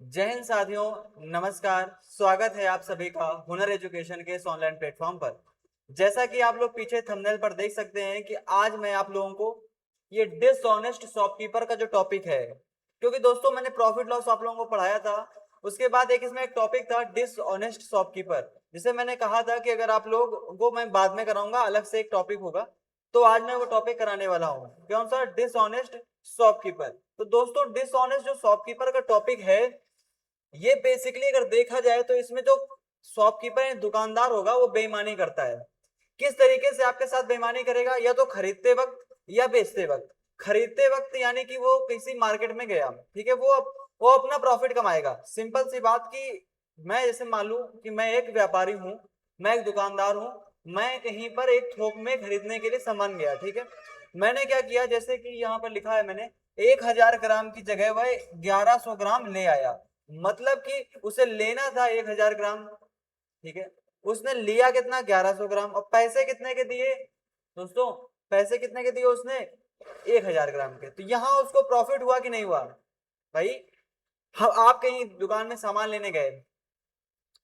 जय हिंद साथियों, नमस्कार। स्वागत है आप सभी का हुनर एजुकेशन के इस ऑनलाइन प्लेटफॉर्म पर। जैसा कि आप लोग पीछे थंबनेल पर देख सकते हैं कि आज मैं आप लोगों को ये डिसऑनेस्ट शॉपकीपर का जो टॉपिक है, क्योंकि दोस्तों मैंने प्रॉफिट लॉस आप लोगों को पढ़ाया था, उसके बाद एक इसमें एक टॉपिक था डिसऑनेस्ट शॉपकीपर, जिसे मैंने कहा था कि अगर आप लोग को मैं बाद में कराऊंगा, अलग से एक टॉपिक होगा। तो आज मैं वो टॉपिक कराने वाला हूँ। कौन सा? Dishonest shopkeeper. तो दोस्तों डिसऑनेस्ट जो शॉपकीपर का टॉपिक है, ये बेसिकली अगर देखा जाए तो इसमें जो शॉपकीपर है, दुकानदार होगा, वो बेईमानी करता है। किस तरीके से आपके साथ बेईमानी करेगा? या तो खरीदते वक्त या बेचते वक्त। खरीदते वक्त यानी कि वो किसी मार्केट में गया, ठीक है, वो अपना प्रॉफिट कमाएगा। सिंपल सी बात कि मैं जैसे मान लूं कि मैं एक व्यापारी हूं, मैं एक दुकानदार हूं, मैं कहीं पर एक थोक में खरीदने के लिए सामान गया, ठीक है। मैंने क्या किया, जैसे कि यहाँ पर लिखा है, मैंने 1000 ग्राम की जगह वह 1100 ग्राम ले आया। मतलब कि उसे लेना था 1000 ग्राम, ठीक है। उसने लिया कितना? 1100 ग्राम। और पैसे कितने के दिए दोस्तों? पैसे कितने के दिए उसने? 1000 ग्राम के। तो यहां उसको प्रॉफिट हुआ कि नहीं हुआ भाई? आप कहीं दुकान में सामान लेने गए,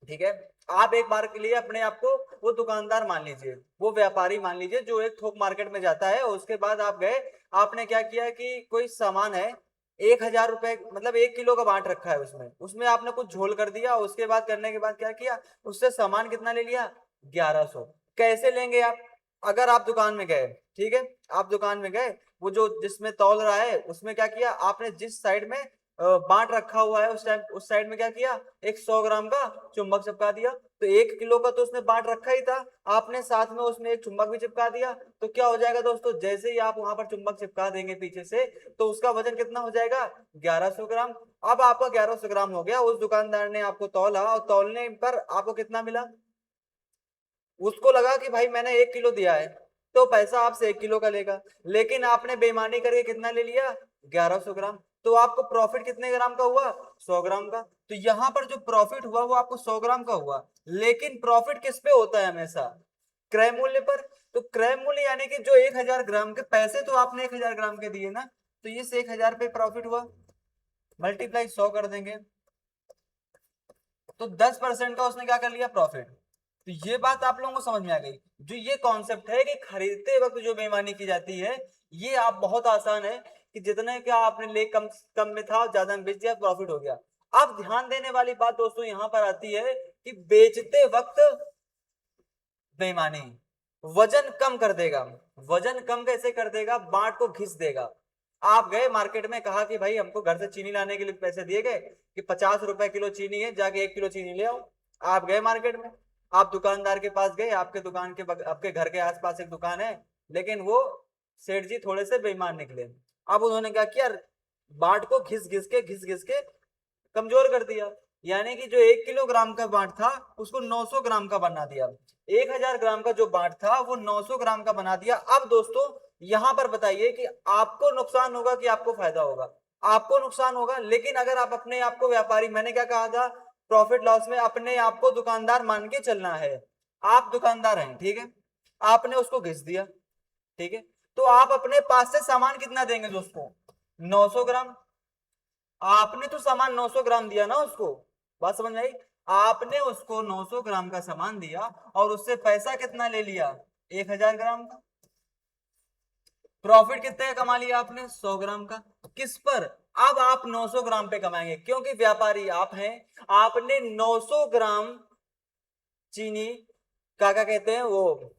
ठीक है। आप एक बार के लिए अपने आप को वो दुकानदार मान लीजिए, वो व्यापारी मान लीजिए जो एक थोक मार्केट में जाता है। उसके बाद आप गए, आपने क्या किया कि कोई सामान है, 1000 रुपए, मतलब 1 किलो का बांट रखा है, उसमें उसमें आपने कुछ झोल कर दिया। उसके बाद करने के बाद क्या किया, उससे सामान कितना ले लिया? 1100। कैसे लेंगे आप? अगर आप दुकान में गए, ठीक है, आप दुकान में गए, वो जो जिसमें तौल रहा है उसमें क्या किया आपने, जिस साइड में बांट रखा हुआ है उस टाइम, उस साइड में क्या किया, एक 100 ग्राम का चुंबक चिपका दिया। तो 1 किलो का तो उसने बांट रखा ही था, आपने साथ में उसमें एक चुंबक भी चिपका दिया। तो क्या हो जाएगा दोस्तों, जैसे ही आप वहां पर चुंबक चिपका देंगे पीछे से, तो उसका वजन कितना हो जाएगा? 1100 ग्राम। अब आपका 1100 ग्राम हो गया। उस दुकानदार ने आपको तौला, और तौलने पर आपको कितना मिला? उसको लगा कि भाई मैंने 1 किलो दिया है, तो पैसा आपसे 1 किलो का लेगा। लेकिन आपने बेईमानी करके कितना ले लिया? 1100 ग्राम। तो आपको प्रॉफिट कितने ग्राम का हुआ? 100 ग्राम का। तो यहां पर जो प्रॉफिट हुआ वो आपको 100 ग्राम का हुआ। लेकिन प्रॉफिट किस पे होता है हमेशा? क्रय मूल्य पर। तो क्रय मूल्य यानी कि जो 1000 ग्राम के पैसे तो आपने 1000 ग्राम के दिए ना, तो ये से 1000 पे प्रॉफिट हुआ, मल्टीप्लाई 100 कर देंगे, तो 10% का उसने क्या कर लिया? प्रॉफिट। तो ये बात आप लोगों को समझ में आ गई। जो ये कॉन्सेप्ट है कि खरीदते वक्त जो बेईमानी की जाती है, ये आप बहुत आसान है कि जितने का आपने ले कम कम में था, ज्यादा में बेच दिया, प्रॉफिट हो गया। अब ध्यान देने वाली बात दोस्तों यहां पर आती है कि बेचते वक्त बेईमानी वजन कम कर देगा। वजन कम कैसे कर देगा? बाट को घिस देगा। आप गए मार्केट में, कहा कि भाई हमको घर से चीनी लाने के लिए पैसे दिए गए कि 50 रुपए किलो चीनी है, जाके 1 किलो चीनी ले आओ। आप गए मार्केट में, आप दुकानदार के पास गए, आपके दुकान के आपके घर के आसपास एक दुकान है, लेकिन वो सेठ जी थोड़े से बेईमान निकले। अब उन्होंने क्या किया, बाट को घिस घिस के कमजोर कर दिया। यानी कि जो 1 किलोग्राम का बांट था उसको 900 ग्राम का बना दिया। 1000 ग्राम का जो बांट था वो 900 ग्राम का बना दिया। अब दोस्तों यहां पर बताइए कि आपको नुकसान होगा कि आपको फायदा होगा? आपको नुकसान होगा। लेकिन अगर आप अपने आप को व्यापारी, मैंने क्या कहा था प्रॉफिट लॉस में, अपने आप को दुकानदार मान के चलना है। आप दुकानदार हैं, ठीक है, आपने उसको घिस दिया, ठीक है। तो आप अपने पास से सामान कितना देंगे दोस्तों? 900 ग्राम। आपने तो सामान 900 ग्राम दिया ना उसको, बात समझ में आई? आपने उसको 900 ग्राम का सामान दिया और उससे पैसा कितना ले लिया? 1000 ग्राम का। प्रॉफिट कितने का कमा लिया आपने? 100 ग्राम का। किस पर? अब आप 900 ग्राम पे कमाएंगे, क्योंकि व्यापारी आप हैं। आपने 900 ग्राम चीनी क्या क्या कहते हैं वो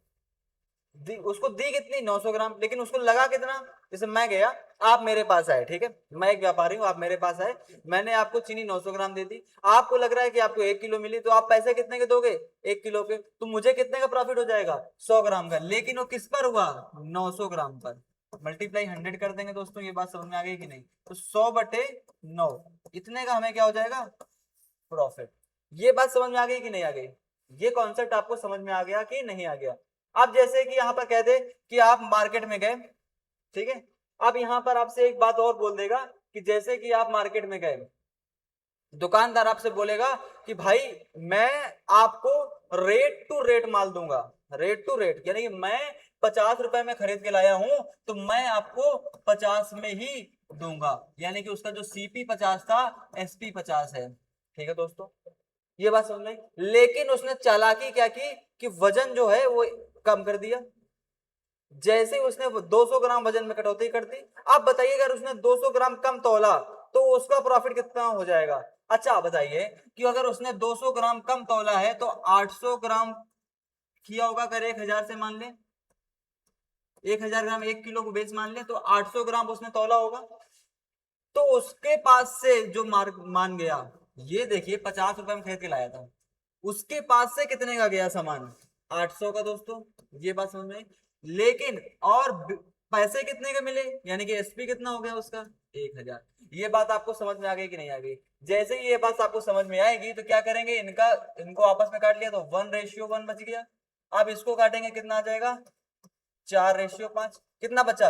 उसको दी कितनी? 900 ग्राम। लेकिन उसको लगा कितना? जैसे मैं गया, आप मेरे पास आए, ठीक है, मैं एक व्यापारी हूं, आप मेरे पास आए, मैंने आपको चीनी 900 ग्राम दे दी। आपको लग रहा है कि आपको 1 किलो मिली, तो आप पैसे कितने के दोगे? 1 किलो के। तो मुझे कितने का प्रॉफिट हो जाएगा? 100 ग्राम का। लेकिन वो किस पर हुआ? 900 ग्राम पर। मल्टीप्लाई 100 कर देंगे दोस्तों। ये बात समझ में आ गई कि नहीं? तो 100/9, इतने का हमें क्या हो जाएगा? प्रॉफिट। ये बात समझ में आ गई कि नहीं आ गई? ये कॉन्सेप्ट आपको समझ में आ गया कि नहीं आ गया? अब जैसे कि यहां पर कह दे कि आप मार्केट में गए, ठीक है। अब यहां पर आपसे एक बात और बोल देगा कि जैसे कि आप मार्केट में गए, दुकानदार आपसे बोलेगा कि भाई मैं आपको रेट टू रेट माल दूंगा। रेट टू रेट यानी कि मैं 50 रुपए में खरीद के लाया हूं, तो मैं आपको 50 में ही दूंगा, यानी कि उसका जो सीपी 50 था एसपी 50 है। ठीक है दोस्तों, ये बात समझ में। लेकिन उसने चालाकी क्या की कि वजन जो है वो कम कर दिया। जैसे उसने 200 ग्राम वजन में कटौती कर दी। अब बताइए अगर उसने 200 ग्राम कम तौला तो उसका प्रॉफिट कितना हो जाएगा। अच्छा बताइए कि अगर उसने 200 ग्राम कम तौला है तो 800 ग्राम किया होगा, अगर 1000 से मान ले, 1000 ग्राम 1 किलो को बेच मान ले तो 800 ग्राम उसने तौला होगा। तो उसके पास से जो मार्क मान गया, ये देखिए 50 रुपए में खरीद के लाया था, उसके पास से कितने का गया सामान, 800 का दोस्तों। ये बात समझ में आई? लेकिन और पैसे कितने के मिले, यानी कि एसपी कितना हो गया उसका, 1000। ये बात आपको समझ में आ गई कि नहीं आ गई। जैसे ही ये बात आपको समझ में आएगी तो क्या करेंगे, इनको आपस में काट लिया तो 1:1 बच गया। अब इसको काटेंगे कितना आ जाएगा, 4:5। कितना बचा,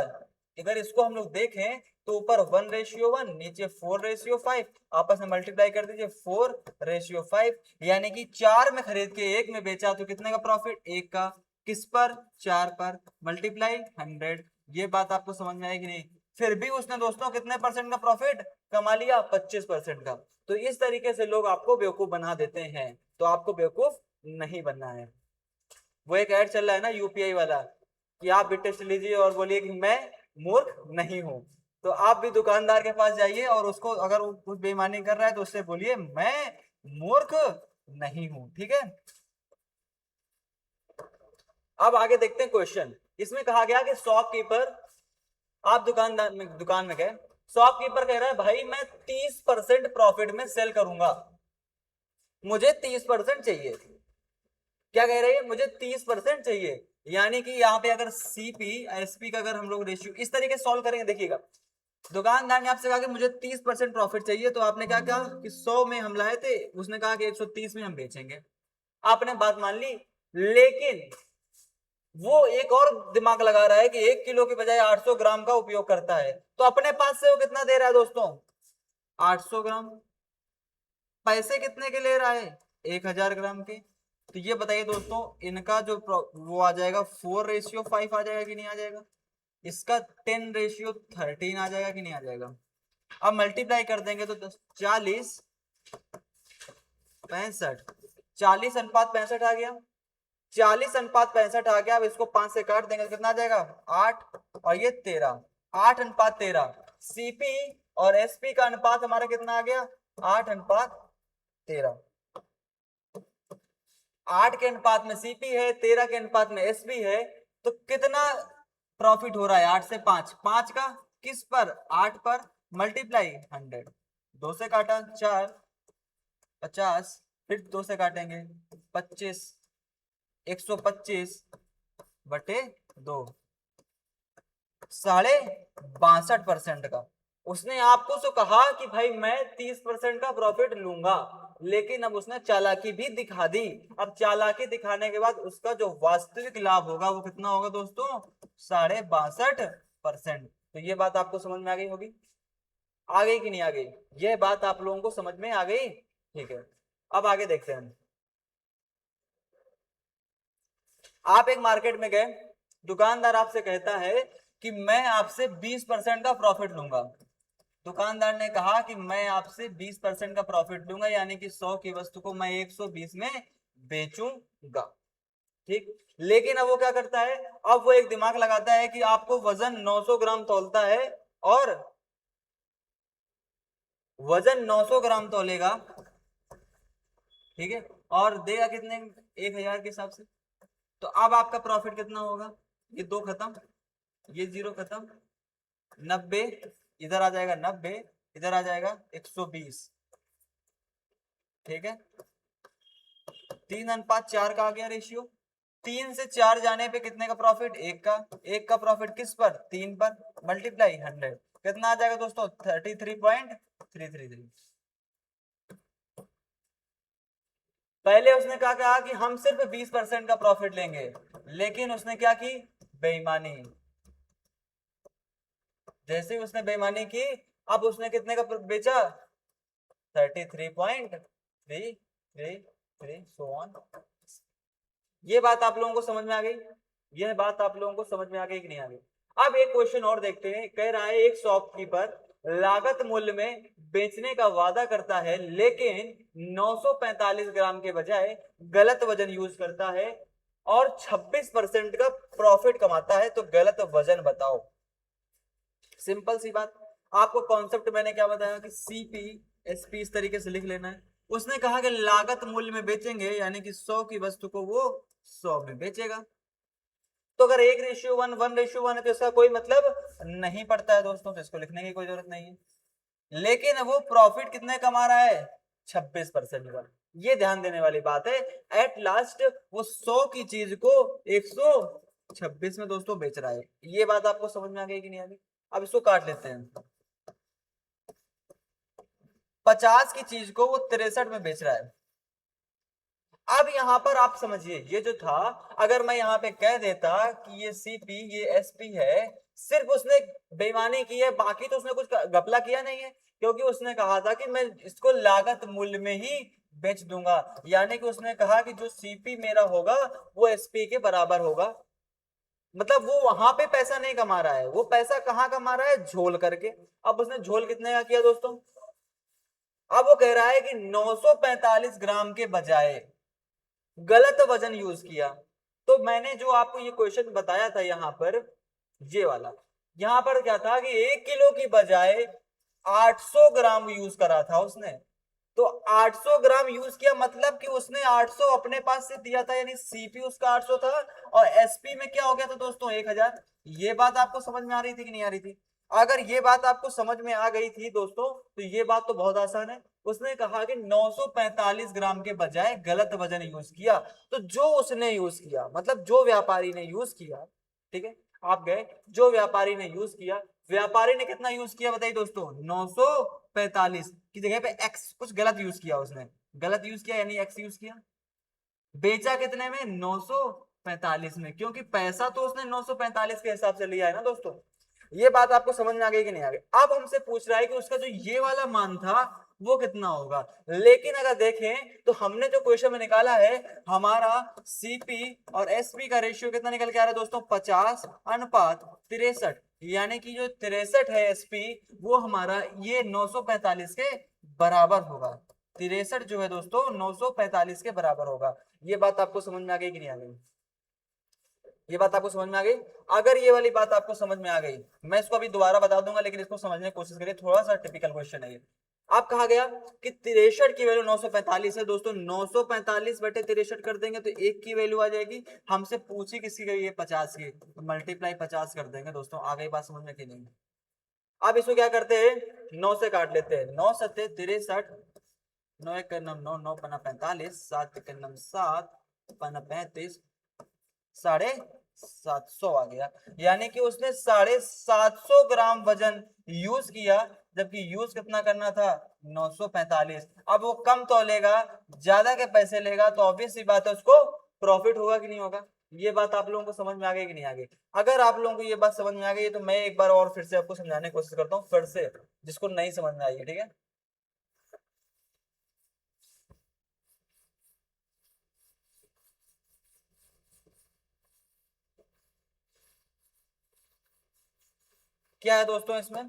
अगर इसको हम लोग देखें तो ऊपर 1:1, नीचे 4:5, आपस में मल्टीप्लाई कर दीजिए 4:5, यानी कि 4 में खरीद के 1 में बेचा तो कितने का प्रॉफिट, 1 का। किस पर, 4 पर, मल्टीप्लाई 100। ये बात आपको समझ में आएगी नहीं। फिर भी उसने दोस्तों कितने परसेंट का प्रॉफिट कमा लिया, 25% का। तो इस तरीके से लोग आपको बेवकूफ बना देते हैं, तो आपको बेवकूफ नहीं बनना है। वो एक ऐड चल रहा है ना यूपीआई वाला, कि आप भी टेस्ट लीजिए और बोलिए कि मैं मूर्ख नहीं हूं। तो आप भी दुकानदार के पास जाइए और उसको अगर वो कुछ बेईमानी कर रहा है तो उससे बोलिए मैं मूर्ख नहीं हूं। ठीक है, अब आगे देखते हैं क्वेश्चन। इसमें कहा गया कि शॉपकीपर, आप दुकान में गए, शॉपकीपर कह रहा है भाई मैं 30% प्रॉफिट में सेल करूंगा, मुझे 30% चाहिए। क्या कह रही है, मुझे 30% चाहिए। यानी कि यहाँ पे अगर सीपी एसपी का अगर हम लोग रेशियो इस तरीके सॉल्व करेंगे, देखिएगा दुकानदार ने आपसे कहा कि मुझे 30% प्रॉफिट चाहिए, तो आपने क्या कहा कि 100 में हम लाए थे, उसने कहा कि 130 में हम बेचेंगे। आपने बात मान ली, लेकिन वो एक और दिमाग लगा रहा है कि 1 किलो की बजाय 800 ग्राम का उपयोग करता है, तो अपने पास से वो कितना दे रहा है दोस्तों, 800 ग्राम। पैसे कितने के ले रहा है, 1000 ग्राम के। तो ये बताइए दोस्तों, इनका जो वो आ जाएगा 4:5 आ जाएगा कि नहीं आ जाएगा, इसका 10:13 आ जाएगा कि नहीं आ जाएगा। अब मल्टीप्लाई कर देंगे तो 40 65, 40:65 आ गया, 40:65 आ गया। अब इसको 5 से काट देंगे तो कितना आ जाएगा, 8, और ये 13, 8:13। सीपी और एसपी का अनुपात हमारा कितना आ गया, 8:13। 8 के अनुपात में सीपी है, 13 के अनुपात में एसपी है, तो कितना प्रॉफिट हो रहा है, 8 से 5, 5 का किस पर, 8 पर, मल्टीप्लाई 100। 2 से काटा 4, 50, फिर 2 से काटेंगे 25, 125/2, 62% का। उसने आपको तो कहा कि भाई मैं 30% का प्रॉफिट लूंगा, लेकिन अब उसने चालाकी भी दिखा दी। अब चालाकी दिखाने के बाद उसका जो वास्तविक लाभ होगा वो कितना होगा दोस्तों, 62.5%। तो ये बात आपको समझ में आ गई होगी, आ गई कि नहीं आ गई, ये बात आप लोगों को समझ में आ गई। ठीक है, अब आगे देखते हैं। आप एक मार्केट में गए, दुकानदार आपसे कहता है कि मैं आपसे 20% का प्रॉफिट लूंगा। दुकानदार ने कहा कि मैं आपसे 20% का प्रॉफिट लूंगा, यानी कि 100 की वस्तु को मैं 120 में बेचूंगा। ठीक, लेकिन अब वो क्या करता है, अब वो एक दिमाग लगाता है कि आपको वजन 900 ग्राम तौलता है, और वजन 900 ग्राम तौलेगा, ठीक है, और देगा कितने, 1000 के हिसाब से। तो अब आपका प्रॉफिट कितना होगा, ये 2 खत्म, ये 0 खत्म, 90 इधर आ जाएगा, 90 इधर आ जाएगा, 120। ठीक है, 3:4 का आ गया रेशियो। 3 से 4 जाने पे कितने का प्रॉफिट, 1 का। 1 का प्रॉफिट किस पर, 3 पर, मल्टीप्लाई 100। कितना आ जाएगा दोस्तों, 33.333। पहले उसने कहा कि हम सिर्फ 20% का प्रॉफिट लेंगे, लेकिन उसने क्या की, बेईमानी। जैसे उसने बेईमानी की, अब उसने कितने का बेचा, 33.333 सो ऑन। ये बात आप लोगों को समझ में आ गई, यह बात आप लोगों को समझ में आ गई कि नहीं आ गई। अब एक क्वेश्चन और देखते हैं। कह रहा है एक शॉपकीपर लागत मूल्य में बेचने का वादा करता है लेकिन 945 ग्राम के बजाय गलत वजन यूज करता है और 26% का प्रॉफिट कमाता है, तो गलत वजन बताओ। सिंपल सी बात। आपको कॉन्सेप्ट मैंने क्या बताया कि सीपी एसपी इस तरीके से लिख लेना है। उसने कहा कि लागत मूल्य में बेचेंगे, यानी कि 100 की वस्तु को वो 100 में बेचेगा। तो अगर 1:1 1:1 है तो इसका कोई मतलब नहीं पड़ता है दोस्तों, तो इसको लिखने की कोई जरूरत नहीं है। लेकिन वो प्रॉफिट कितने कमा रहा है? 26% का। ये ध्यान देने वाली बात है। एट लास्ट वो 100 की चीज को 126 में दोस्तों बेच रहा है। ये बात आपको समझ में आ गई कि नहीं आ गई? अब इसको काट लेते हैं। 50 की चीज को वो 63 में बेच रहा है। अब यहां पर आप समझिए, ये जो था, अगर मैं यहां पे कह देता कि ये सीपी ये एसपी है, सिर्फ उसने बेईमानी की है, बाकी तो उसने कुछ घपला किया नहीं है। क्योंकि उसने कहा था कि मैं इसको लागत मूल्य में ही बेच दूंगा, यानी कि उसने कहा कि जो सीपी मेरा होगा वो एसपी के बराबर होगा। मतलब वो वहां पे पैसा नहीं कमा रहा है, वो पैसा कहाँ कमा रहा है? झोल करके। अब उसने झोल कितने का किया दोस्तों? अब वो कह रहा है कि 945 ग्राम के बजाय गलत वजन यूज किया। तो मैंने जो आपको ये क्वेश्चन बताया था यहां पर, ये वाला, यहां पर क्या था कि 1 किलो की बजाय 800 ग्राम यूज करा था उसने। तो 800 ग्राम यूज किया, मतलब कि उसने 800 अपने पास से दिया था, यानी सीपी उसका 800 था और एसपी में क्या हो गया था दोस्तों? 1000। ये बात आपको समझ में आ रही थी कि नहीं आ रही थी? अगर ये बात आपको समझ में आ गई थी दोस्तों, तो ये बात तो बहुत आसान है। उसने कहा कि 945 ग्राम के बजाय गलत वजन यूज किया। तो जो उसने यूज किया, मतलब जो व्यापारी ने यूज किया, ठीक है, आप गए, जो व्यापारी ने यूज किया, व्यापारी ने कितना यूज किया बताइए दोस्तों? 945 की जगह पे एक्स कुछ गलत यूज किया उसने। गलत यूज किया यानी एक्स यूज किया। बेचा कितने में? 945 में, क्योंकि पैसा तो उसने 945 के हिसाब से लिया है ना दोस्तों। ये बात आपको समझ में आ गई कि नहीं आ गई? अब हमसे पूछ रहा है कि उसका जो ये वाला मान था वो कितना होगा। लेकिन अगर देखें तो हमने जो क्वेश्चन में निकाला है, हमारा सीपी और एसपी का रेशियो कितना निकल के आ रहा है दोस्तों? 50:63। यानी कि जो 63 है एसपी, वो हमारा ये 945 के बराबर होगा। 63 जो है दोस्तों 945 के बराबर होगा। ये बात आपको समझ में आ गई कि नहीं आ गई? ये बात आपको समझ में आ गई? अगर ये वाली बात आपको समझ में आ गई, मैं इसको अभी दोबारा बता दूंगा, लेकिन इसको समझने की कोशिश करिए, थोड़ा सा टिपिकल क्वेश्चन है ये। आप कहा गया कि 63 की वैल्यू 945 है दोस्तों। 945/63 कर देंगे तो एक की वैल्यू आ जाएगी। हमसे पूछी किसी की? ये 50 की, तो मल्टीप्लाई 50 कर देंगे दोस्तों। आ गई बात समझ में कि नहीं? अब इसको क्या करते हैं? 9 से काट लेते हैं। 9×7 = 63, 9×1 = 9, 9×5 = 45, 7×1 = 7, 5×5 = 750 आ गया। यानी कि उसने 750 ग्राम वजन यूज किया, जबकि यूज कितना करना था? 945। अब वो कम तो लेगा, ज्यादा के पैसे लेगा, तो ऑब्वियस सी बात है उसको प्रॉफिट होगा कि नहीं होगा? ये बात आप लोगों को समझ में आ गई कि नहीं आ गई? अगर आप लोगों को ये बात समझ में आ गई तो मैं एक बार और फिर से आपको समझाने की कोशिश करता हूँ, फिर से, जिसको नहीं समझ में आई है, ठीक है? क्या है दोस्तों इसमें?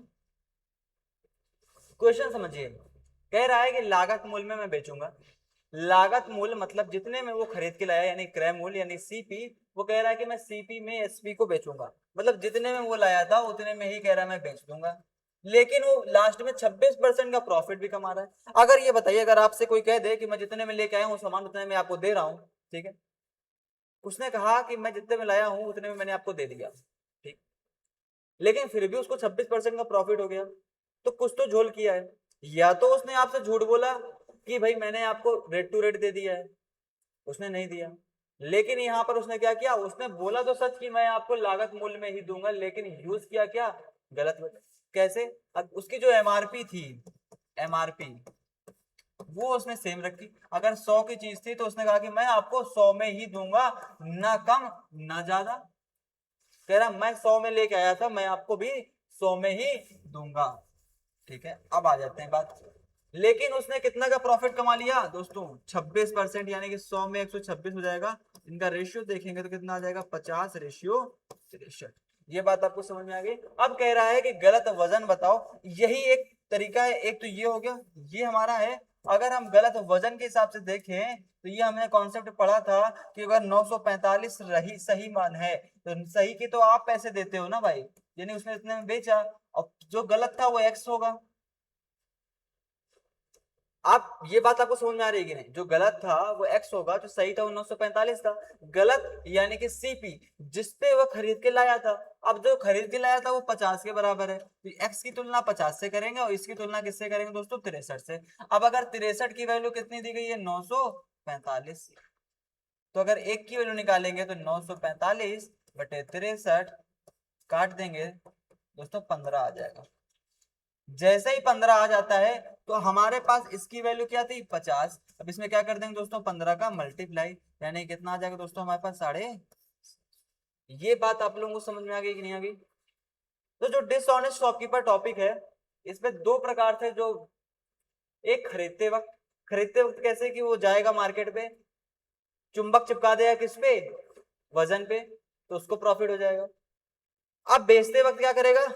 क्वेश्चन समझिए। कह रहा है कि लागत मूल्य में मैं बेचूंगा। लागत मूल्य मतलब जितने में वो खरीद के लाया, यानी क्रय मूल्य यानी सीपी। वो कह रहा है कि मैं सीपी में एसपी को बेचूंगा, मतलब जितने में वो लाया था उतने में ही कह रहा है मैं बेच दूंगा। लेकिन वो लास्ट में 26% का प्रॉफिट भी कमा रहा है। अगर ये बताइए, अगर आपसे कोई कह दे कि मैं जितने में लेके आया हूँ सामान उतने में आपको दे रहा हूँ, ठीक है, उसने कहा कि मैं जितने में लाया हूँ उतने में मैंने आपको दे दिया, ठीक, लेकिन फिर भी उसको 26% का प्रॉफिट हो गया, तो कुछ तो झोल किया है। या तो उसने आपसे झूठ बोला कि भाई मैंने आपको रेट टू रेट दे दिया है, उसने नहीं दिया। लेकिन यहां पर उसने क्या किया? उसने बोला तो सच कि मैं आपको लागत मूल्य में ही दूंगा, लेकिन यूज किया क्या? गलत वजह। कैसे? अब उसकी जो एमआरपी थी, एमआरपी वो उसने सेम रखी। अगर 100 की चीज थी तो उसने कहा कि मैं आपको 100 में ही दूंगा, ना कम ना ज्यादा। कह रहा मैं 100 में लेके आया था, मैं आपको भी 100 में ही दूंगा। ठीक है, अब आ जाते हैं बात। लेकिन उसने कितना का प्रॉफिट कमा लिया दोस्तों? 26%, यानी कि 100 में 126 हो जाएगा। इनका रेशियो देखेंगे तो कितना आ जाएगा? 50:63। ये बात आपको समझ में आ गई। अब कह रहा है कि गलत वजन बताओ, यही एक तरीका है। एक तो ये हो गया, ये हमारा है। अगर हम गलत वजन के हिसाब से देखें तो ये हमने कॉन्सेप्ट पढ़ा था कि अगर 945 रही सही मान है तो सही के तो आप पैसे देते हो ना भाई, यानी उसने इतने में बेचा, और जो गलत था वो एक्स होगा। आप ये बात आपको समझ में आ रही है कि नहीं? जो गलत था वो एक्स होगा, जो सही था वो 945 था। गलत यानी कि सीपी, जिसपे वो खरीद के लाया था। अब जो खरीद के लाया था वो 50 के बराबर है, तो एक्स की तुलना 50 से करेंगे और इसकी तुलना किससे करेंगे दोस्तों? 63 से। अब अगर 63 की वैल्यू कितनी दी गई है? 945। तो अगर एक की वैल्यू निकालेंगे तो 945 बटे 63 काट देंगे दोस्तों, 15 आ जाएगा। जैसे ही 15 आ जाता है तो हमारे पास इसकी वैल्यू क्या थी? 50। अब इसमें क्या कर देंगे दोस्तों? 15 का मल्टीप्लाई, यानी कितना आ जाएगा दोस्तों हमारे पास? साढ़े। ये बात आप लोगों को समझ में आ गई कि नहीं आ गई? तो जो डिसऑनेस्ट शॉपकीपर टॉपिक है, इसमें दो प्रकार थे। जो एक खरीदते वक्त कैसे कि वो जाएगा मार्केट पे, चुंबक चिपका देगा किस पे? वजन पे, तो उसको प्रॉफिट हो जाएगा। अब बेचते वक्त क्या करेगा?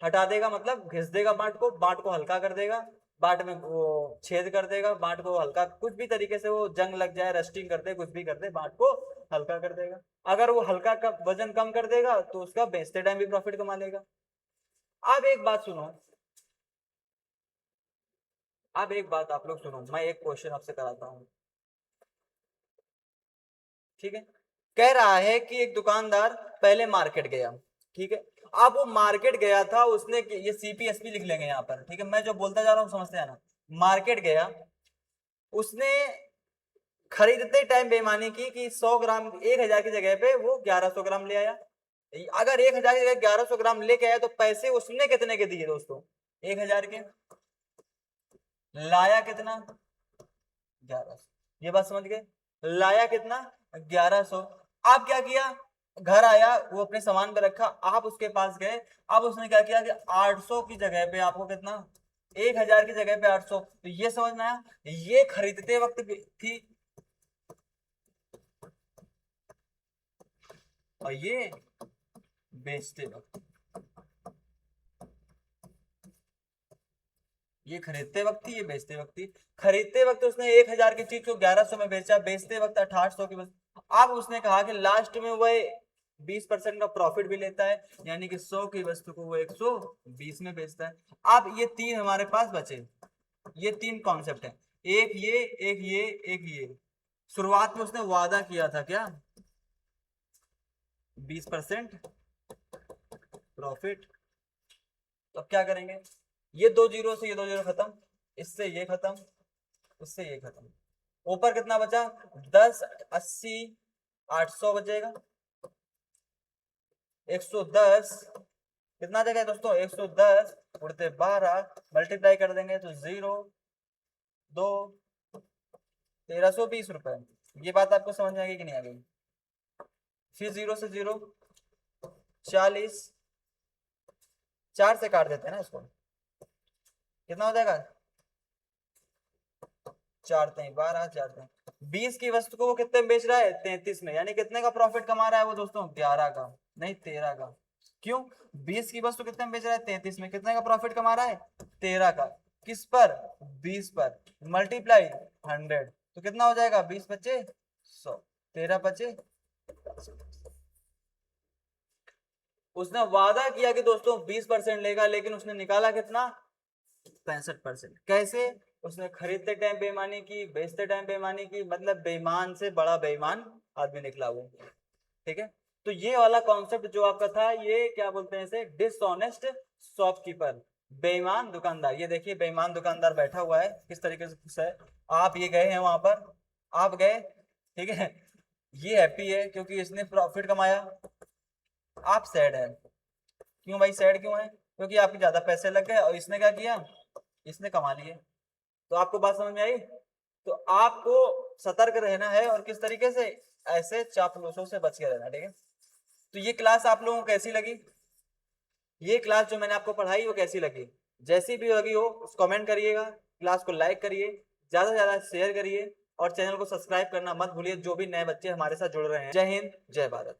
हटा देगा, मतलब घिस देगा बाट को हल्का कर देगा, बाट में वो छेद कर देगा, बाट को हल्का, कुछ भी तरीके से वो जंग लग जाए, रस्टिंग कर दे, कुछ भी कर दे, बाट को हल्का कर देगा। अगर वो हल्का का वजन कम कर देगा तो उसका बेचते टाइम भी प्रॉफिट कमा लेगा। अब एक बात सुनो, अब एक बात आप लोग सुनो, मैं एक क्वेश्चन आपसे कराता हूँ, ठीक है? कह रहा है कि एक दुकानदार पहले मार्केट गया, ठीक है? अब वो मार्केट गया था, उसने ये सीपीएसपी लिख लेंगे यहाँ पर, ठीक है? मैं जो बोलता जा रहा हूँ समझते हैं ना। मार्केट गया, उसने खरीदते टाइम बेईमानी की कि 100 ग्राम 1000 की जगह पे वो 1100 ग्राम ले आया। अगर 1000 की जगह 1100 ग्राम लेके आया तो पैसे उसने कितने के दिए दोस्तों? 1000 के। लाया कितना? 1100। ये बात समझ गए? लाया कितना? 1100। आप क्या किया? घर आया, वो अपने सामान पे रखा, आप उसके पास गए। अब उसने क्या किया कि 800 की जगह पे आपको कितना? 1000 की जगह पे 800। तो ये समझ में आया? ये खरीदते वक्त थी और ये बेचते वक्त। ये खरीदते वक्त थी, ये बेचते वक्त थी। खरीदते वक्त उसने 1000 की चीज को 1100 में बेचा, बेचते वक्त 6800 की। अब उसने कहा कि लास्ट में वह 20% का प्रॉफिट भी लेता है, यानी कि 100 की वस्तु को वो 120 में बेचता है। अब ये तीन हमारे पास बचे, ये तीन कॉन्सेप्ट है। एक ये, एक ये, एक ये। शुरुआत में उसने वादा किया था क्या? 20% प्रॉफिट। तो अब क्या करेंगे? ये दो जीरो से ये दो जीरो खत्म, इससे ये खत्म, इससे ये खत्म। ऊपर कितना बचा? 10, 80, 800 बचेगा। 110 कितना जगह दोस्तों? 110 उड़ते 12 मल्टीप्लाई कर देंगे तो 0, 2, 1320 रुपए। ये बात आपको समझ में आ गई कि नहीं आ गई? फिर 0 से 0, 40, 4 से काट देते हैं ना इसको, कितना हो जाएगा? 4 3 12, 4 3 20 की वस्तु को वो कितने में बेच रहा है? 33 में। यानी कितने का प्रॉफिट कमा रहा है वो दोस्तों? 11 का, नहीं 13 का। क्यों? 20 की वस्तु कितने में बेच रहा है? 33 में। कितने का प्रॉफिट कमा रहा है? 13 का। किस पर? 20 पर। मल्टीप्लाई 100, तो कितना हो जाएगा? 20 बचे 100, 13 बचे। उसने वादा किया कि दोस्तों 20% लेगा, लेकिन उसने निकाला कितना? 65%। कैसे? उसने खरीदते टाइम बेईमानी की, बेचते टाइम बेईमानी की, मतलब बेईमान से बड़ा बेईमान आदमी निकला वो, ठीक है? तो ये वाला कॉन्सेप्ट जो आपका था, ये क्या बोलते हैं इसे? डिसऑनेस्ट शॉपकीपर, बेईमान दुकानदार। ये देखिए बेईमान दुकानदार बैठा हुआ है, किस तरीके से खुश है। आप ये गए हैं वहां पर, आप गए, ठीक है? ये हैप्पी है क्योंकि इसने प्रॉफिट कमाया। आप सैड है। क्यों भाई सैड क्यों है? क्योंकि आपके ज्यादा पैसे लग गए और इसने क्या किया? इसने कमा लिए। तो आपको बात समझ में आई? तो आपको सतर्क रहना है और किस तरीके से? ऐसे चापलूसों से बच के रहना, ठीक है? तो ये क्लास आप लोगों को कैसी लगी? ये क्लास जो मैंने आपको पढ़ाई वो कैसी लगी? जैसी भी लगी हो कमेंट करिएगा, क्लास को लाइक करिए, ज्यादा से ज्यादा शेयर करिए और चैनल को सब्सक्राइब करना मत भूलिए, जो भी नए बच्चे हमारे साथ जुड़ रहे हैं। जय हिंद, जय भारत।